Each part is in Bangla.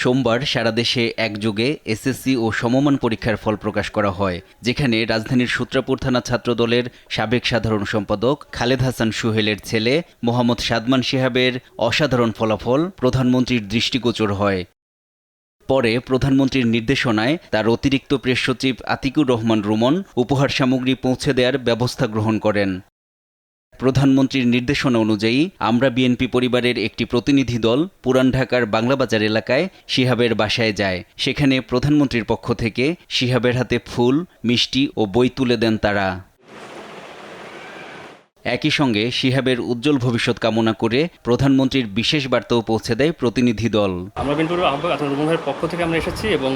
সোমবার সারা দেশে একযোগে এসএসসি ও সমমান পরীক্ষার ফল প্রকাশ করা হয়, যেখানে রাজধানীর সূত্রাপুর থানা ছাত্রদলের সাবেক সাধারণ সম্পাদক খালেদ হাসান সোহেলের ছেলে মোহাম্মদ সাদমান শিহাবের অসাধারণ ফলাফল প্রধানমন্ত্রীর দৃষ্টিগোচর হয়। পরে প্রধানমন্ত্রীর নির্দেশনায় তার অতিরিক্ত প্রেস সচিব আতিকুর রহমান রুমন উপহার সামগ্রী পৌঁছে দেওয়ার ব্যবস্থা গ্রহণ করেন। প্রধানমন্ত্রীর নির্দেশনা অনুযায়ী আমরা বিএনপি পরিবারের একটি প্রতিনিধি দল পুরান ঢাকার বাংলাবাজার এলাকায় শিহাবের বাসায় যায়। সেখানে প্রধানমন্ত্রীর পক্ষ থেকে শিহাবের হাতে ফুল, মিষ্টি ও বই তুলে দেন তারা। একই সঙ্গে শিহাবের উজ্জ্বল ভবিষ্যৎ কামনা করে প্রধানমন্ত্রীর বিশেষ বার্তাও পৌঁছে দেয় প্রতিনিধি দল। আমরা বিএনপির আহ্বায়ক রুমন ভাইয়ের পক্ষ থেকে আমরা এসেছি এবং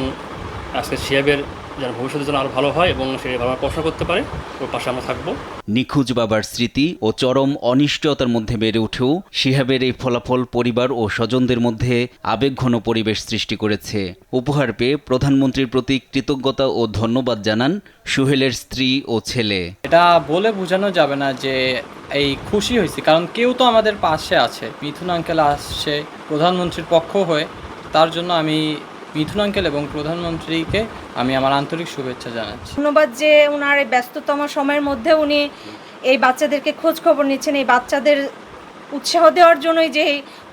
আজকে শিহাবের যেন ভবিষ্যতের জন্য আরও ভালো হয় এবং সে ভালো পড়াশোনা করতে পারে, ওর পাশে আমরা থাকবো। নিখোঁজ বাবার স্মৃতি ও চরম অনিশ্চয়তার মধ্যে বেড়ে উঠেও শিহাবের এই ফলাফল পরিবার ও স্বজনদের মধ্যে আবেগঘন পরিবেশ সৃষ্টি করেছে। উপহার পেয়ে প্রধানমন্ত্রীর প্রতি কৃতজ্ঞতা ও ধন্যবাদ জানান সোহেলের স্ত্রী ও ছেলে। এটা বলে বোঝানো যাবে না যে এই খুশি হয়েছি, কারণ কেউ তো আমাদের পাশে আছে। মিথুন আঙ্কেল আসছে প্রধানমন্ত্রীর পক্ষ হয়ে, তার জন্য আমি মিথুন আঙ্কেল এবং প্রধানমন্ত্রীকে আমি আমার আন্তরিক শুভেচ্ছা জানাচ্ছি। ধন্যবাদ যে ওনার এই ব্যস্ততম সময়ের মধ্যে উনি এই বাচ্চাদেরকে খোঁজ খবর নিচ্ছেন, এই বাচ্চাদের উৎসাহ দেওয়ার জন্যই যে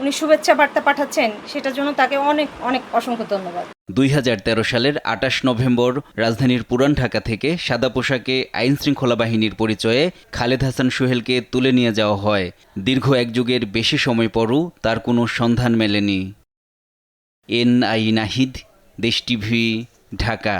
উনি শুভেচ্ছা বার্তা পাঠাচ্ছেন, সেটার জন্য তাকে অনেক অনেক অসংখ্য ধন্যবাদ। 2013 সালের 28 নভেম্বর রাজধানীর পুরান ঢাকা থেকে সাদা পোশাকে আইন শৃঙ্খলা বাহিনীর পরিচয়ে খালেদ হাসান সোহেলকে তুলে নিয়ে যাওয়া হয়। দীর্ঘ এক যুগের বেশি সময় পরও তার কোনো সন্ধান মেলেনি। এনআই নাহিদ, দেশ টিভি, ঢাকা।